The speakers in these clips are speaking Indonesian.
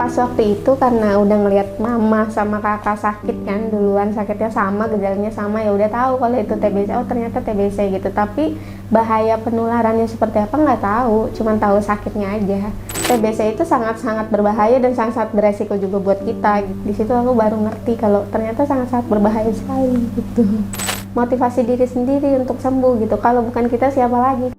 Pas waktu itu karena udah ngeliat mama sama kakak sakit kan, duluan sakitnya sama, gejalanya sama, ya udah tahu kalau itu TBC. Oh ternyata TBC gitu. Tapi bahaya penularannya seperti apa nggak tahu, cuman tahu sakitnya aja. TBC itu sangat-sangat berbahaya dan sangat-sangat beresiko juga buat kita. Di situ aku baru ngerti kalau ternyata sangat-sangat berbahaya sekali gitu. Motivasi diri sendiri untuk sembuh gitu. Kalau bukan kita siapa lagi?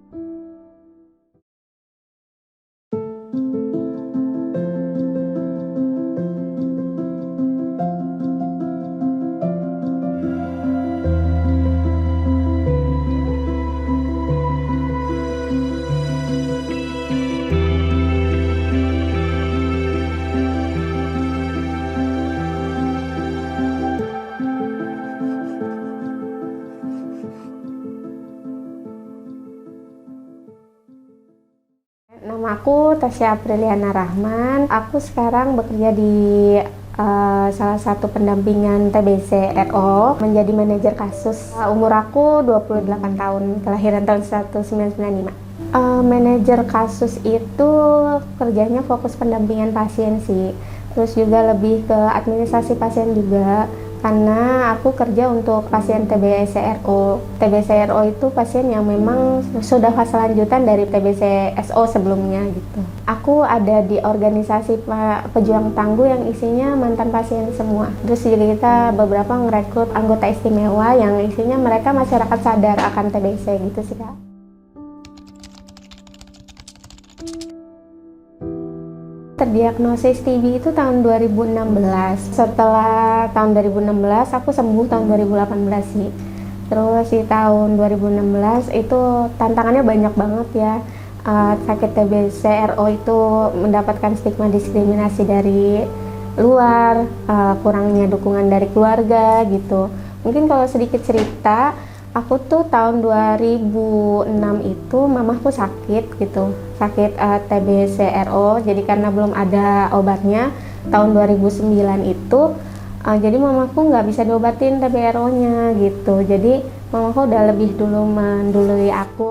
Nama aku Tasya Apriliana Rahman. Aku sekarang bekerja di salah satu pendampingan TBC RO, menjadi manajer kasus. Umur aku 28 tahun, kelahiran tahun 1995. Manajer kasus itu kerjanya fokus pendampingan pasien sih. Terus juga lebih ke administrasi pasien juga. Karena aku kerja untuk pasien TBC RO. TBC RO itu pasien yang memang sudah fase lanjutan dari TBC SO sebelumnya gitu. Aku ada di organisasi pejuang tangguh yang isinya mantan pasien semua. Terus juga kita beberapa ngerekrut anggota istimewa yang isinya mereka masyarakat sadar akan TBC gitu sih Kak. Terdiagnosis TB itu tahun 2016. Setelah tahun 2016 aku sembuh tahun 2018 sih. Terus di tahun 2016 itu tantangannya banyak banget ya. Sakit TBC RO itu mendapatkan stigma diskriminasi dari luar, kurangnya dukungan dari keluarga gitu. Mungkin kalau sedikit cerita, aku tuh tahun 2006 itu mamaku sakit gitu, sakit TBC RO. Jadi karena belum ada obatnya, tahun 2009 itu jadi mamaku nggak bisa diobatin TBC RO-nya gitu. Jadi mamaku udah lebih dulu mendului aku.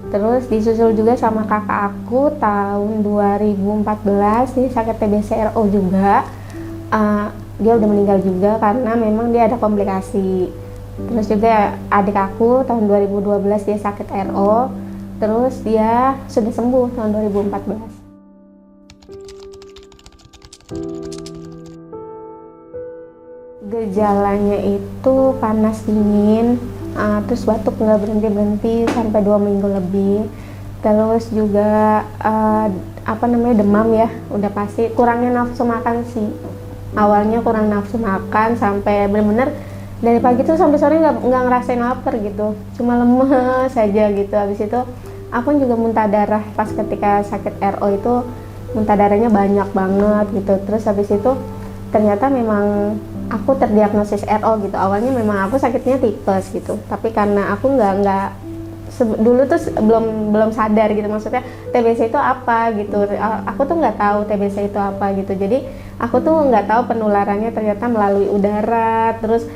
Terus disusul juga sama kakak aku tahun 2014, dia sakit TBC RO juga. Dia udah meninggal juga karena memang dia ada komplikasi. Terus juga adik aku tahun 2012 dia sakit RO, terus dia sudah sembuh tahun 2014. Gejalanya itu panas dingin, terus batuk nggak berhenti-berhenti sampai 2 minggu lebih. Terus juga demam ya, udah pasti. Kurangnya nafsu makan sih. Awalnya kurang nafsu makan sampai bener-bener dari pagi tuh sampai sore nggak ngerasain lapar gitu, cuma lemes saja gitu. Habis itu aku juga muntah darah pas ketika sakit RO itu, muntah darahnya banyak banget gitu. Terus habis itu ternyata memang aku terdiagnosis RO gitu. Awalnya memang aku sakitnya tipes gitu, tapi karena aku dulu tuh belum sadar gitu, maksudnya TBC itu apa gitu. Aku tuh nggak tahu TBC itu apa gitu. Jadi aku tuh nggak tahu penularannya ternyata melalui udara. Terus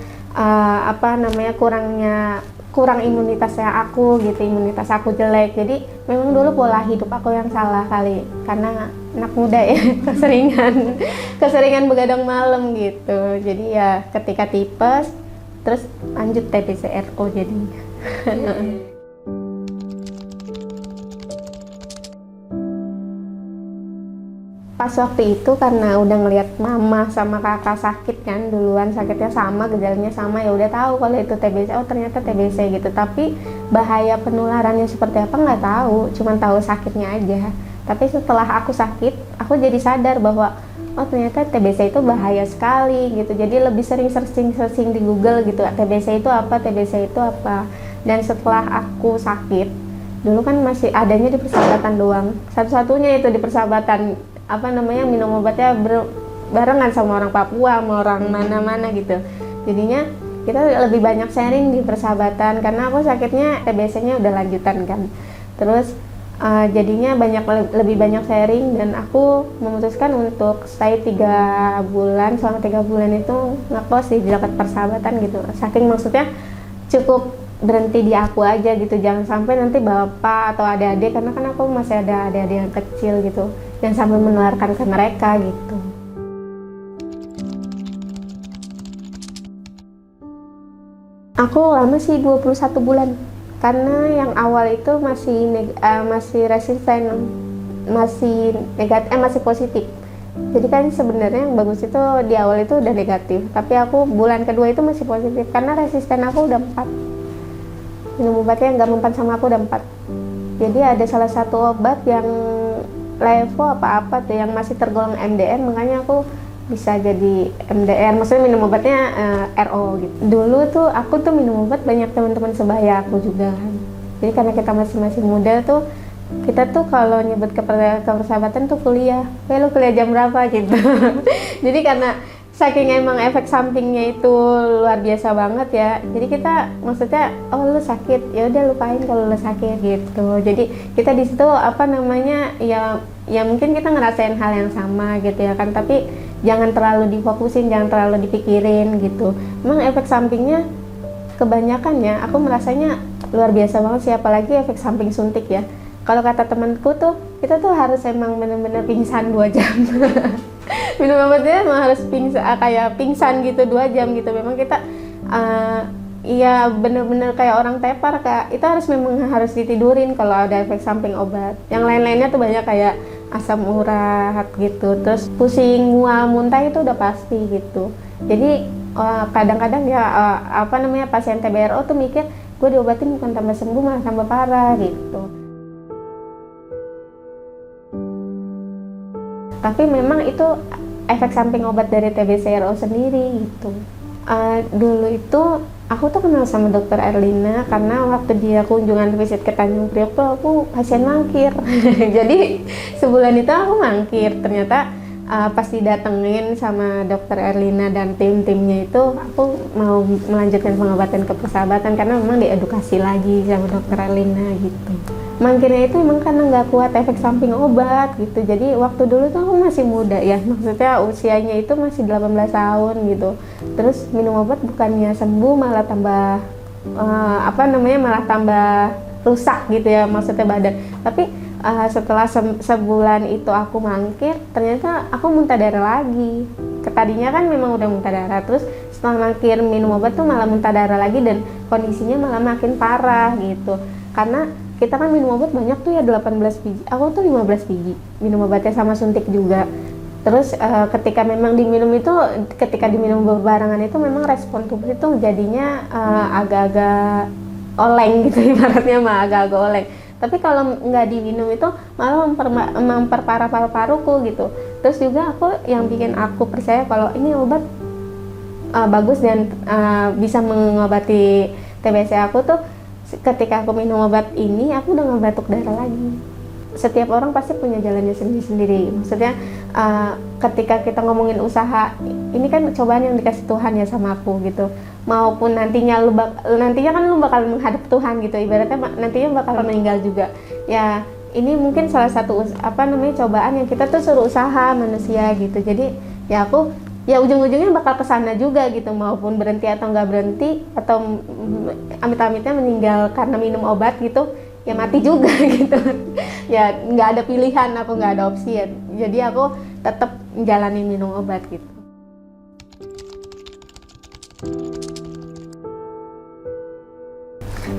kurang imunitasnya aku gitu, imunitas aku jelek. Jadi memang dulu pola hidup aku yang salah kali, karena anak muda ya keseringan begadang malam gitu. Jadi ya ketika tipes terus lanjut TBC RO jadi. Pas waktu itu karena udah ngeliat mama sama kakak sakit kan, duluan sakitnya sama, gejalanya sama, ya udah tahu kalau itu TBC. Oh ternyata TBC gitu. Tapi bahaya penularannya seperti apa nggak tahu, cuman tahu sakitnya aja. Tapi setelah aku sakit, aku jadi sadar bahwa oh ternyata TBC itu bahaya sekali gitu. Jadi lebih sering searching di Google gitu, TBC itu apa, TBC itu apa. Dan setelah aku sakit, dulu kan masih adanya di persahabatan doang, satu-satunya itu di persahabatan, minum obatnya barengan sama orang Papua, sama orang mana-mana gitu. Jadinya kita lebih banyak sharing di persahabatan karena aku sakitnya TBC-nya udah lanjutan kan. Terus jadinya lebih banyak sharing, dan aku memutuskan untuk stay 3 bulan. Selama 3 bulan itu ngekos di dekat persahabatan gitu. Saking maksudnya cukup berhenti di aku aja gitu, jangan sampai nanti bapak atau adik-adik, karena kan aku masih ada adik-adik yang kecil gitu, jangan sampai menularkan ke mereka gitu. Aku lama sih 21 bulan, karena yang awal itu masih resisten, masih positif. Jadi kan sebenarnya yang bagus itu di awal itu udah negatif, tapi aku bulan kedua itu masih positif karena resisten aku udah 4. Minum obatnya nggak mempan sama aku udah 4. Jadi ada salah satu obat yang levo apa-apa tuh yang masih tergolong MDR, makanya aku bisa jadi MDR, maksudnya minum obatnya RO gitu. Dulu tuh aku tuh minum obat banyak teman-teman sebaya aku juga kan. Jadi karena kita masih muda tuh, kita tuh kalau nyebut ke persahabatan tuh kuliah. Lu kuliah jam berapa gitu. Jadi karena saking emang efek sampingnya itu luar biasa banget ya. Jadi kita maksudnya, oh lu sakit, ya udah lupain kalau lu sakit gitu. Jadi kita di situ ya mungkin kita ngerasain hal yang sama gitu ya kan, tapi jangan terlalu difokusin, jangan terlalu dipikirin gitu. Emang efek sampingnya kebanyakan ya, aku merasanya luar biasa banget sih, apalagi efek samping suntik ya. Kalau kata temanku tuh, kita tuh harus emang bener-bener pingsan 2 jam. Minum obatnya emang harus kayak pingsan gitu 2 jam gitu. Memang kita ya bener-bener kayak orang tepar, kayak itu harus ditidurin kalau ada efek samping obat. Yang lain-lainnya tuh banyak kayak asam urat gitu, terus pusing, mual, muntah itu udah pasti gitu. Jadi kadang-kadang ya pasien TBRO tuh mikir, gue diobatin bukan tambah sembuh malah tambah parah gitu. Tapi memang itu efek samping obat dari TBCRO sendiri gitu. Dulu itu aku tuh kenal sama dokter Erlina karena waktu dia kunjungan visit ke Tanjung Priok tuh aku pasien mangkir. Jadi sebulan itu aku mangkir. Ternyata pas didatengin sama dokter Erlina dan tim-timnya itu, aku mau melanjutkan pengobatan ke persahabatan karena memang diedukasi lagi sama dokter Erlina gitu. Mangkirnya itu emang karena nggak kuat efek samping obat gitu. Jadi waktu dulu tuh aku masih muda ya, maksudnya usianya itu masih 18 tahun gitu. Terus minum obat bukannya sembuh malah tambah malah tambah rusak gitu ya, maksudnya badan. Tapi setelah sebulan itu aku mangkir, ternyata aku muntah darah lagi. Tadinya kan memang udah muntah darah, terus setelah mangkir minum obat tuh malah muntah darah lagi dan kondisinya malah makin parah gitu. Karena kita kan minum obat banyak tuh ya, 18 biji. Aku tuh 15 biji minum obatnya sama suntik juga. Terus ketika diminum berbarengan itu memang respon tubuh itu jadinya agak-agak oleng gitu, ibaratnya mah agak-agak oleng. Tapi kalau nggak diminum itu malah memperparah paru-paruku gitu. Terus juga yang bikin aku percaya kalau ini obat bagus dan bisa mengobati TBC aku tuh, ketika aku minum obat ini, aku udah nggak batuk darah lagi. Setiap orang pasti punya jalannya sendiri-sendiri. Maksudnya ketika kita ngomongin usaha, ini kan cobaan yang dikasih Tuhan ya sama aku gitu. Maupun nantinya kan lu bakal menghadap Tuhan gitu. Ibaratnya nantinya bakal meninggal juga. Ya ini mungkin salah satu cobaan yang kita tuh suruh usaha manusia gitu. Jadi ya aku ujung-ujungnya bakal kesana juga gitu, maupun berhenti atau nggak berhenti, atau amit-amitnya meninggal karena minum obat gitu, ya mati juga gitu. Ya nggak ada pilihan, aku nggak ada opsi ya, jadi aku tetap menjalani minum obat gitu.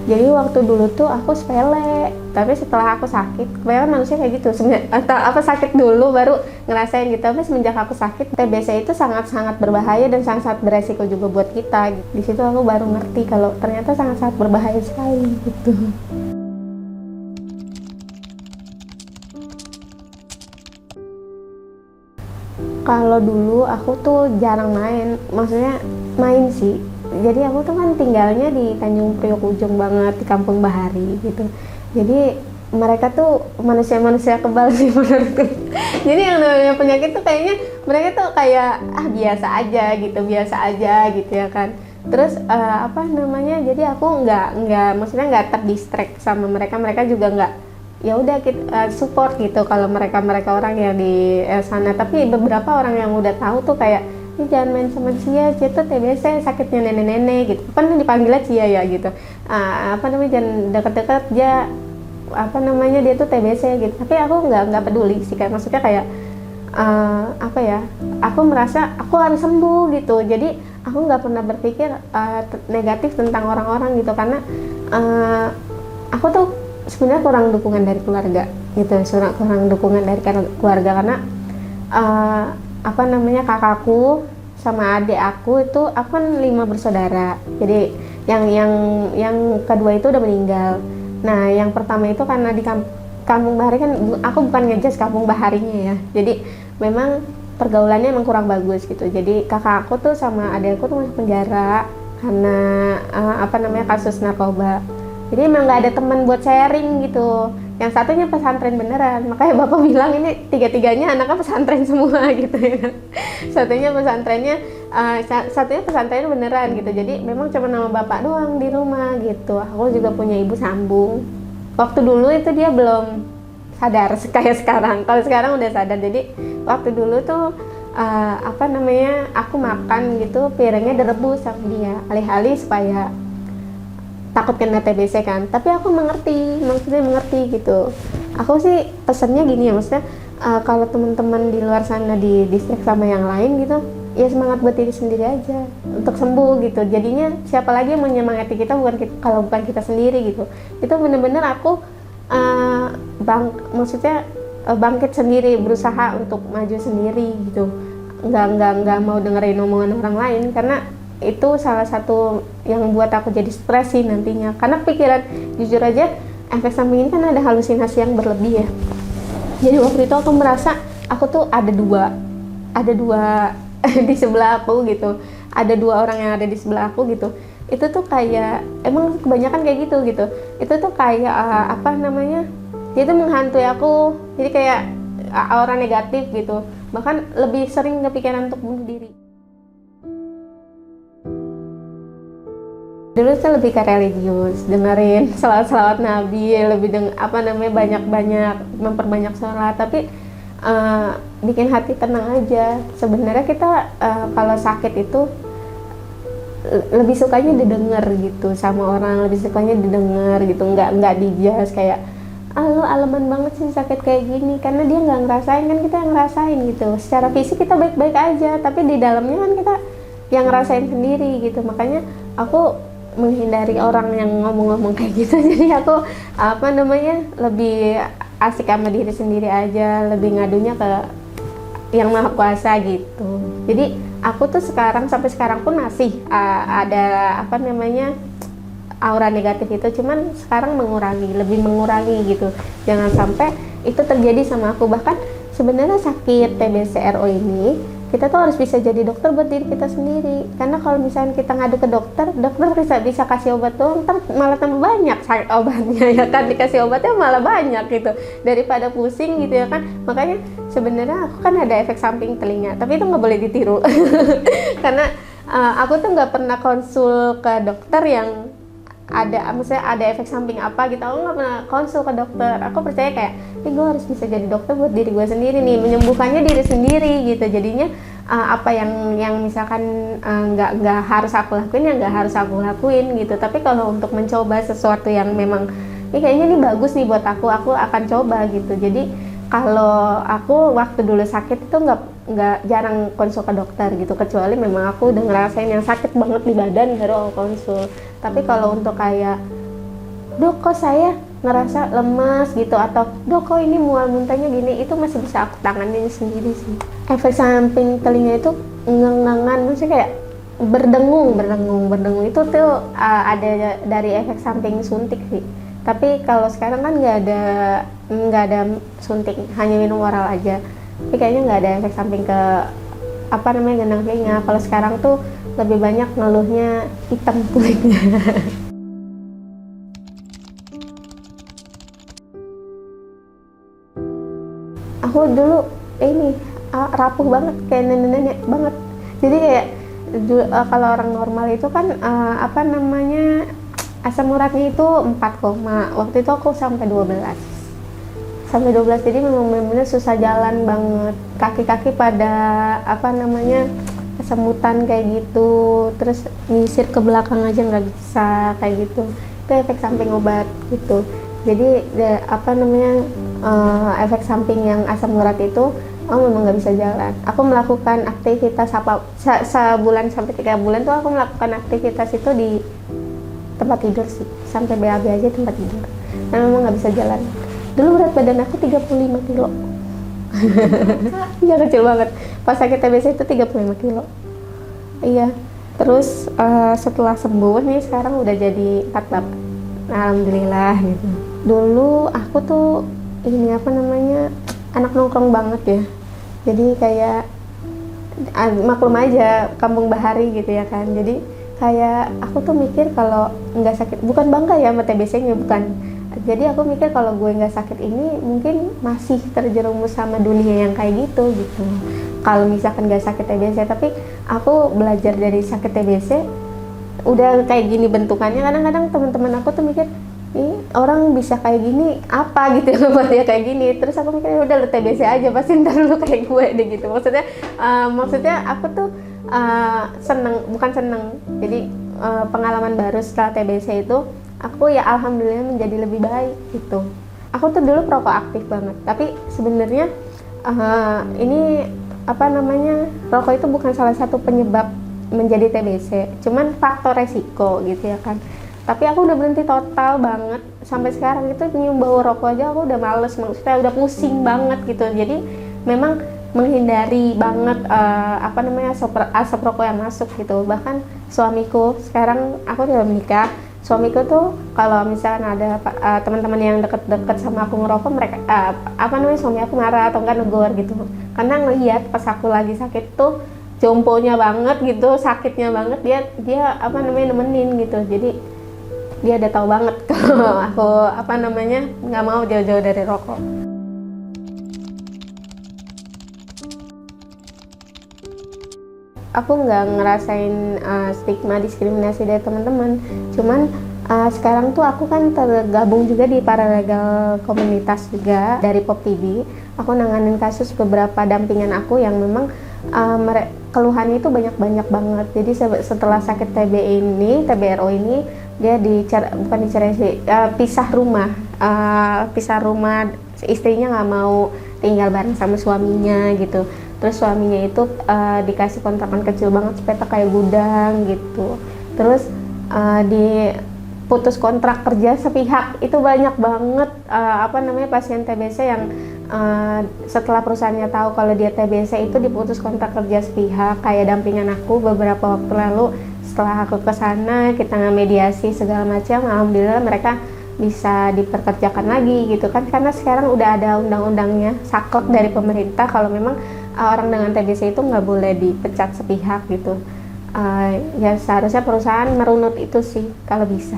Jadi waktu dulu tuh aku sepele, tapi setelah aku sakit, kebanyakan manusia kayak gitu, sakit dulu baru ngerasain gitu. Tapi semenjak aku sakit, TBC itu sangat-sangat berbahaya dan sangat-sangat beresiko juga buat kita. Di situ aku baru ngerti kalau ternyata sangat-sangat berbahaya sekali gitu. Kalau dulu aku tuh jarang main, maksudnya main sih. Jadi aku tuh kan tinggalnya di Tanjung Priok ujung banget, di Kampung Bahari gitu. Jadi mereka tuh manusia-manusia kebal sih menurutku. Jadi yang namanya penyakit tuh kayaknya mereka tuh kayak biasa aja gitu ya kan. Terus jadi aku maksudnya nggak terdistract sama mereka juga nggak, ya udah kita support gitu kalau mereka orang yang di sana. Tapi beberapa orang yang udah tahu tuh kayak ini jangan main sama Cia tuh TBC, sakitnya nenek-nenek gitu, kan dipanggilnya Cia ya gitu. Apa namanya, jangan deket-deket, dia apa namanya, dia tuh TBC gitu. Tapi aku nggak peduli sih, kayak maksudnya kayak apa ya, aku merasa aku harus sembuh gitu. Jadi aku nggak pernah berpikir negatif tentang orang-orang gitu, karena aku tuh sebenarnya kurang dukungan dari keluarga gitu, kurang dukungan dari keluarga karena apa namanya, kakakku sama adik aku itu, aku kan 5 bersaudara. Jadi yang kedua itu udah meninggal. Nah, yang pertama itu karena di kampung Bahari kan, aku bukan ngejudge kampung Baharinya ya. Jadi memang pergaulannya emang kurang bagus gitu. Jadi kakak aku tuh sama adik aku tuh masuk penjara karena apa namanya, kasus narkoba. Jadi emang nggak ada teman buat sharing gitu. Yang satunya pesantren beneran, makanya bapak bilang ini tiga-tiganya anaknya pesantren semua gitu ya. Satunya pesantrennya beneran gitu. Jadi memang cuma nama bapak doang di rumah gitu. Aku juga punya ibu sambung. Waktu dulu itu dia belum sadar kayak sekarang. Kalau sekarang udah sadar. Jadi waktu dulu tuh apa namanya, aku makan gitu piringnya direbus sama dia, alih-alih supaya takut kena TBC kan. Tapi aku maksudnya mengerti gitu. Aku sih pesannya gini ya, maksudnya kalau teman-teman di luar sana di distrik sama yang lain gitu, ya semangat buat diri sendiri aja untuk sembuh gitu. Jadinya siapa lagi yang menyemangati kita, kalau bukan kita sendiri gitu. Itu bener-bener aku maksudnya bangkit sendiri, berusaha untuk maju sendiri gitu. Nggak mau dengerin omongan orang lain, karena itu salah satu yang buat aku jadi stres sih nantinya. Karena pikiran, jujur aja, efek samping ini kan ada halusinasi yang berlebih ya. Jadi waktu itu aku merasa aku tuh ada dua di sebelah aku gitu, ada 2 orang yang ada di sebelah aku gitu. Itu tuh kayak, emang kebanyakan kayak gitu. Itu tuh kayak apa namanya, dia tuh menghantui aku. Jadi kayak aura negatif gitu, bahkan lebih sering kepikiran untuk bunuh diri. Dulu saya lebih ke religius, dengerin selawat Nabi, lebih banyak memperbanyak sholat, tapi bikin hati tenang aja. Sebenarnya kita kalau sakit itu lebih sukanya didengar gitu sama orang, lebih sukanya didengar gitu, nggak dijudge kayak lo aleman banget sih sakit kayak gini, karena dia nggak ngerasain, kan kita yang ngerasain gitu. Secara fisik kita baik-baik aja, tapi di dalamnya kan kita yang ngerasain sendiri gitu. Makanya aku menghindari orang yang ngomong-ngomong kayak gitu. Jadi aku apa namanya, lebih asik sama diri sendiri aja, lebih ngadunya ke yang maha kuasa gitu. Jadi aku tuh sampai sekarang pun masih ada apa namanya, aura negatif itu, cuman sekarang lebih mengurangi gitu. Jangan sampai itu terjadi sama aku. Bahkan sebenarnya sakit TBC RO ini, kita tuh harus bisa jadi dokter buat diri kita sendiri. Karena kalau misalnya kita ngadu ke dokter bisa kasih obat doang, ntar malah tambah banyak obatnya ya kan, dikasih obatnya malah banyak gitu, daripada pusing gitu ya kan. Makanya sebenarnya aku kan ada efek samping telinga, tapi itu nggak boleh ditiru. Karena aku tuh nggak pernah konsul ke dokter yang maksudnya ada efek samping apa gitu. Aku nggak pernah konsul ke dokter. Aku percaya kayak, gue harus bisa jadi dokter buat diri gue sendiri nih, menyembuhkannya diri sendiri gitu. Jadinya apa yang misalkan nggak harus aku lakuin, ya nggak harus aku lakuin gitu. Tapi kalau untuk mencoba sesuatu yang memang ini kayaknya ini bagus nih buat aku akan coba gitu. Jadi kalau aku waktu dulu sakit itu nggak jarang konsul ke dokter gitu, kecuali memang aku udah ngerasain yang sakit banget di badan baru aku konsul. Tapi kalau untuk kayak, dok kok saya ngerasa lemas gitu, atau dok kok ini mual muntahnya gini, itu masih bisa aku tanganin sendiri sih. Efek samping telinga itu ngengangan, maksudnya kayak berdengung itu tuh ada dari efek samping suntik sih. Tapi kalau sekarang kan nggak ada suntik, hanya minum oral aja. Tapi kayaknya nggak ada efek samping ke apa namanya, gendang telinga. Kalau sekarang tuh lebih banyak ngeluhnya hitam kulitnya. Aku dulu rapuh banget, kayak nenek-nenek banget. Jadi kayak kalau orang normal itu kan apa namanya, asam uratnya itu 4, waktu itu aku sampai 12. Jadi memang benar-benar susah jalan banget, kaki-kaki pada apa namanya, kesemutan kayak gitu, terus nyisir ke belakang aja nggak bisa kayak gitu. Itu efek samping obat gitu. Jadi efek samping yang asam urat itu, memang nggak bisa jalan. Aku melakukan aktivitas sebulan sampai 3 bulan tuh aku melakukan aktivitas itu di tempat tidur sih, sampai BAB aja tempat tidur. Dan memang nggak bisa jalan. Dulu berat badan aku 35 kilo. Iya, kecil banget. Pas sakit TBC itu 35 kilo. Iya. Terus setelah sembuh nih sekarang udah jadi 48. Alhamdulillah gitu. Dulu aku tuh anak nongkrong banget ya. Jadi kayak maklum aja kampung bahari gitu ya kan. Jadi kayak aku tuh mikir kalau nggak sakit, bukan bangga ya sama TBC-nya, bukan. Jadi aku mikir kalau gue nggak sakit ini mungkin masih terjerumus sama dunia yang kayak gitu. Kalau misalkan nggak sakit TBC, tapi aku belajar dari sakit TBC udah kayak gini bentukannya. Kadang-kadang teman-teman aku tuh mikir, ih orang bisa kayak gini apa gitu buat dia kayak gini. Terus aku mikir udah lu TBC aja pasti ntar lu kayak gue deh gitu. Maksudnya aku tuh bukan seneng. Jadi pengalaman baru setelah TBC itu aku ya alhamdulillah menjadi lebih baik gitu. Aku tuh dulu perokok aktif banget, tapi sebenarnya rokok itu bukan salah satu penyebab menjadi TBC, cuman faktor resiko gitu ya kan. Tapi aku udah berhenti total banget. Sampai sekarang itu nyium bau rokok aja aku udah males, maksudnya udah pusing banget gitu. Jadi memang menghindari banget asap rokok yang masuk gitu. Bahkan suamiku, sekarang aku udah menikah, suamiku tuh kalau misalkan ada teman-teman yang deket-deket sama aku ngerokok, mereka suami aku marah atau enggak negur gitu. Karena ngelihat pas aku lagi sakit tuh jomponya banget gitu, sakitnya banget, dia nemenin gitu. Jadi dia udah tahu banget kalau aku nggak mau jauh-jauh dari rokok. Aku nggak ngerasain stigma diskriminasi dari teman-teman, cuman sekarang tuh aku kan tergabung juga di paralegal komunitas juga dari Pop TV. Aku nanganin kasus beberapa dampingan aku yang memang keluhannya itu banyak banget. Jadi setelah sakit TBRO ini dia pisah rumah, istrinya nggak mau tinggal bareng sama suaminya gitu. Terus suaminya itu dikasih kontrakan kecil banget, sepeta kayak gudang gitu. Terus diputus kontrak kerja sepihak. Itu banyak banget pasien TBC yang setelah perusahaannya tahu kalau dia TBC itu diputus kontrak kerja sepihak. Kayak dampingan aku beberapa waktu lalu, setelah aku kesana kita ngemediasi segala macam, alhamdulillah mereka bisa diperkerjakan lagi gitu kan, karena sekarang udah ada undang-undangnya saklek dari pemerintah kalau memang orang dengan TBC itu nggak boleh dipecat sepihak gitu. Ya seharusnya perusahaan merunut itu sih kalau bisa.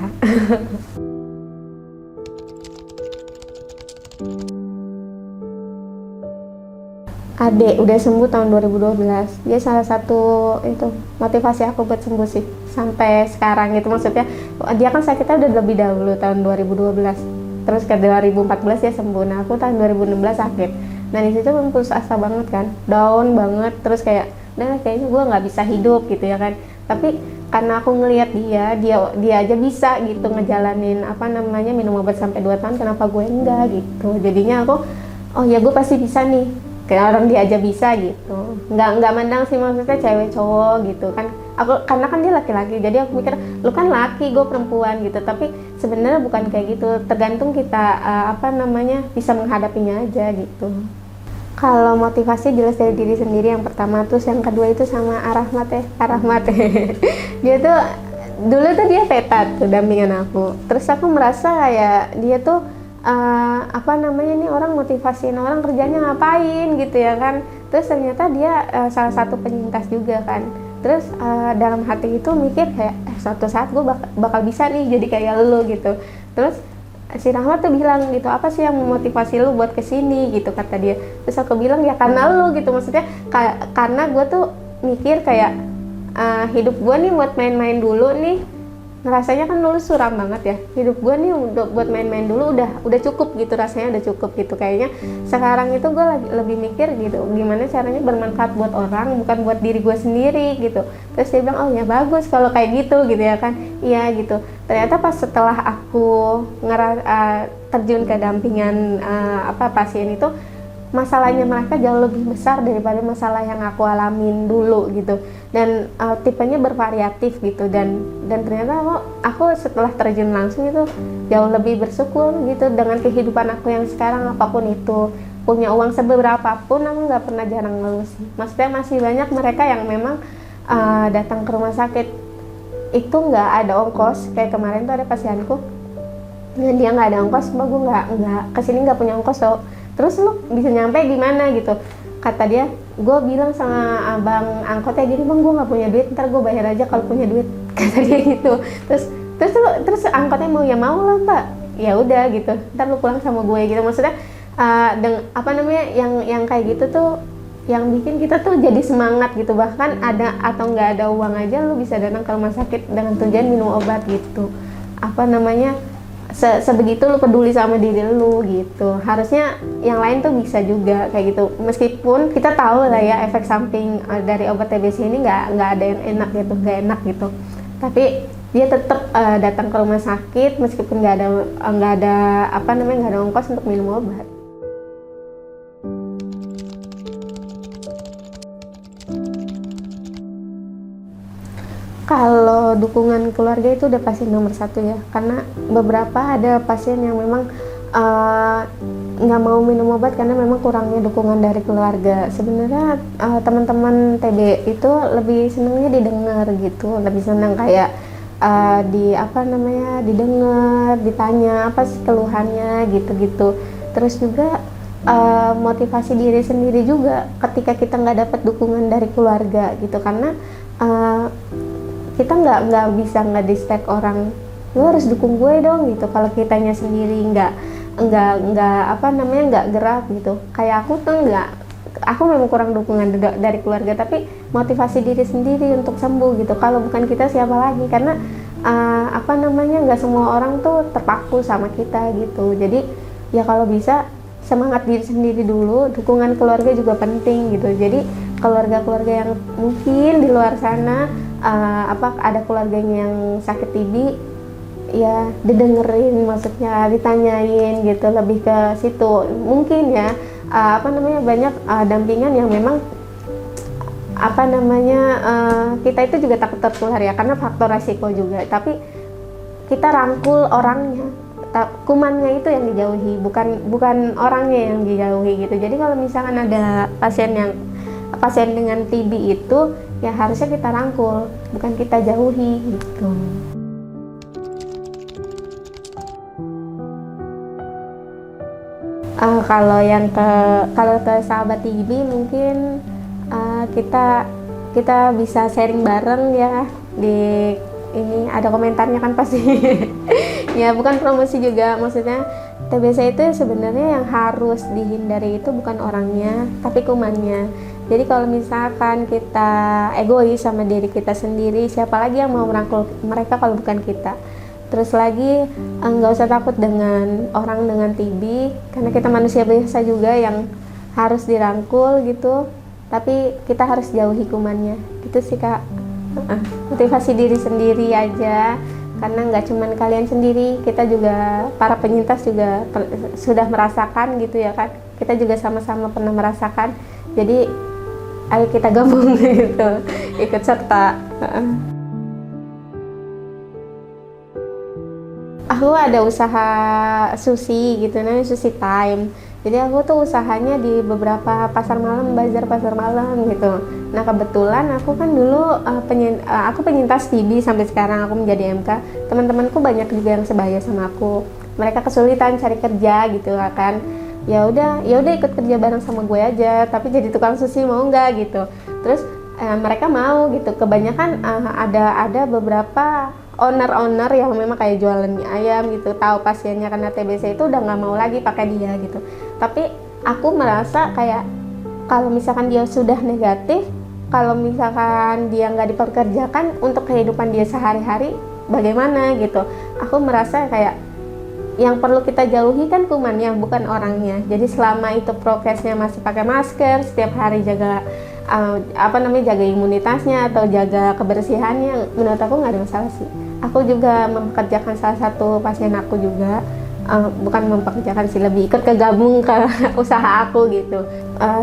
Adek udah sembuh tahun 2012. Dia salah satu itu motivasi aku buat sembuh sih sampai sekarang gitu. Maksudnya dia kan sakitnya udah lebih dahulu tahun 2012. Terus ke 2014 dia sembuh. Nah, aku tahun 2016 sakit. Nah, di situ putus asa banget kan. Down banget, terus kayak kayaknya gue nggak bisa hidup gitu ya kan. Tapi karena aku ngelihat dia aja bisa gitu ngejalanin minum obat sampai 2 tahun, kenapa gue enggak gitu. Jadinya aku oh ya gue pasti bisa nih. Kayak orang dia aja bisa gitu, nggak mandang sih maksudnya cewek cowok gitu kan. Karena kan dia laki-laki, jadi aku mikir lu kan laki, gue perempuan gitu. Tapi sebenarnya bukan kayak gitu, tergantung kita bisa menghadapinya aja gitu. Kalau motivasi jelas dari diri sendiri yang pertama, terus yang kedua itu sama Arahmat. Dia tuh dulu tuh dia tetat tuh dampingan aku, terus aku merasa kayak dia tuh nih orang motivasiin orang kerjanya ngapain gitu ya kan. Terus ternyata dia salah satu penyintas juga kan. Terus dalam hati itu mikir kayak suatu saat gue bakal bisa nih jadi kayak lu gitu. Terus si Rahmat tuh bilang gitu, apa sih yang memotivasi lu buat kesini gitu kata dia. Terus aku bilang ya karena lu gitu, maksudnya karena gue tuh mikir kayak hidup gue nih buat main-main dulu nih, ngerasanya kan dulu suram banget ya, hidup gue nih buat main-main dulu udah cukup gitu, rasanya udah cukup gitu. Kayaknya sekarang itu gue lebih mikir gitu, gimana caranya bermanfaat buat orang, bukan buat diri gue sendiri gitu. Terus dia bilang, oh ya bagus kalau kayak gitu ya kan. Iya gitu. Ternyata pas setelah aku terjun ke dampingan pasien itu, masalahnya mereka jauh lebih besar daripada masalah yang aku alamin dulu gitu, dan tipenya bervariatif gitu, dan ternyata aku setelah terjun langsung itu jauh lebih bersyukur gitu dengan kehidupan aku yang sekarang. Apapun itu, punya uang seberapa pun aku nggak pernah jarang ngeluh sih. Maksudnya masih banyak mereka yang memang datang ke rumah sakit itu nggak ada ongkos. Kayak kemarin tuh ada pasienku, dia nggak ada ongkos, mbak gue nggak kesini nggak punya ongkos loh. Terus lu bisa nyampe gimana gitu, kata dia. Gue bilang sama abang angkotnya gini, bang gue nggak punya duit, ntar gue bayar aja kalau punya duit, kata dia gitu. Terus angkotnya mau lah mbak, ya udah gitu, ntar lu pulang sama gue gitu. Maksudnya yang kayak gitu tuh yang bikin kita tuh jadi semangat gitu. Bahkan ada atau nggak ada uang aja lu bisa datang ke rumah sakit dengan tujuan minum obat gitu. Sebegitu lu peduli sama diri lu gitu. Harusnya yang lain tuh bisa juga kayak gitu. Meskipun kita tahu lah ya efek samping dari obat TBC ini nggak ada yang enak gitu, tapi dia tetap datang ke rumah sakit meskipun nggak ada ongkos untuk minum obat. Kalau dukungan keluarga itu udah pasti nomor satu ya, karena beberapa ada pasien yang memang nggak mau minum obat karena memang kurangnya dukungan dari keluarga. Sebenarnya teman-teman TB itu lebih senangnya didengar gitu, lebih senang kayak didengar, ditanya apa sih keluhannya gitu. Terus juga motivasi diri sendiri juga ketika kita nggak dapat dukungan dari keluarga gitu, karena kita nggak bisa nge-distract orang, lu harus dukung gue dong gitu. Kalau kitanya sendiri nggak gerak gitu. Kayak aku memang kurang dukungan dari keluarga, tapi motivasi diri sendiri untuk sembuh gitu. Kalau bukan kita siapa lagi, karena nggak semua orang tuh terpaku sama kita gitu. Jadi ya kalau bisa semangat diri sendiri dulu, dukungan keluarga juga penting gitu. Jadi keluarga-keluarga yang mungkin di luar sana ada keluarganya yang sakit TB, ya didengerin, maksudnya ditanyain gitu, lebih ke situ mungkin ya. Banyak dampingan yang memang kita itu juga takut tertular ya, karena faktor resiko juga, tapi kita rangkul orangnya, kumannya itu yang dijauhi, bukan orangnya yang dijauhi gitu. Jadi kalau misalkan ada pasien dengan TB itu ya harusnya kita rangkul, bukan kita jauhi gitu. Kalau ke sahabat TB mungkin kita bisa sharing bareng ya. Di ini ada komentarnya kan pasti. Ya bukan promosi juga, maksudnya TBC itu sebenarnya yang harus dihindari itu bukan orangnya, tapi kumannya. Jadi kalau misalkan kita egois sama diri kita sendiri, siapa lagi yang mau merangkul mereka kalau bukan kita? Terus lagi nggak usah takut dengan orang dengan TB, karena kita manusia biasa juga yang harus dirangkul gitu. Tapi kita harus jauhi kumannya. Gitu sih Kak. Motivasi diri sendiri aja, karena nggak cuman kalian sendiri, kita juga para penyintas juga sudah merasakan gitu ya kan. Kita juga sama-sama pernah merasakan. Jadi ayo kita gabung gitu, ikut serta. Aku ada usaha sushi gitu, namanya Sushi Time. Jadi aku tuh usahanya di beberapa pasar malam, bazar pasar malam gitu. Nah kebetulan aku kan dulu aku penyintas TB sampai sekarang aku menjadi MK. Teman-temanku banyak juga yang sebaya sama aku. Mereka kesulitan cari kerja gitu kan. Ya udah ikut kerja bareng sama gue aja, tapi jadi tukang sushi mau nggak gitu. Terus mereka mau gitu. Kebanyakan ada beberapa owner yang memang kayak jualan mie ayam gitu, tahu pasiennya karena TBC itu udah nggak mau lagi pakai dia gitu. Tapi aku merasa kayak kalau misalkan dia sudah negatif, kalau misalkan dia nggak dipekerjakan untuk kehidupan dia sehari-hari, bagaimana gitu. Aku merasa kayak yang perlu kita jauhi kan kumannya, bukan orangnya. Jadi selama itu prokesnya masih pakai masker, setiap hari jaga jaga imunitasnya atau jaga kebersihannya, menurut aku nggak ada masalah sih. Aku juga mempekerjakan salah satu pasien aku juga, bukan mempekerjakan sih, lebih ikut kegabung ke usaha aku gitu.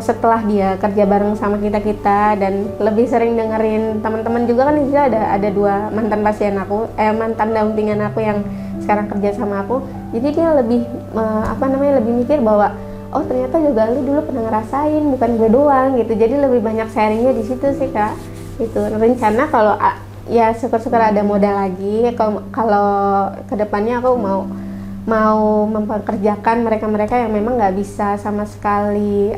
Setelah dia kerja bareng sama kita dan lebih sering dengerin teman-teman juga, kan di sini ada 2 mantan pasien aku, mantan dampingan aku yang sekarang kerja sama aku. Jadi dia lebih lebih mikir bahwa oh ternyata juga lu dulu pernah ngerasain, bukan gue doang gitu. Jadi lebih banyak sharingnya di situ sih Kak. Itu rencana kalau ya syukur-syukur ada modal lagi. Kalau kedepannya aku mau mempekerjakan mereka-mereka yang memang nggak bisa sama sekali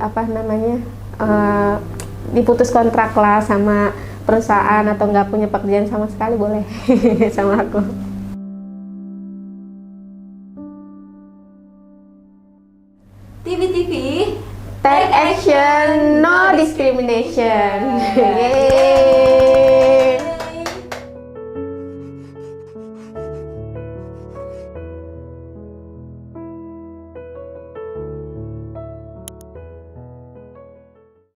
diputus kontrak lah sama perusahaan atau nggak punya pekerjaan sama sekali, boleh sama aku. TV Take action, no discrimination. Yeay.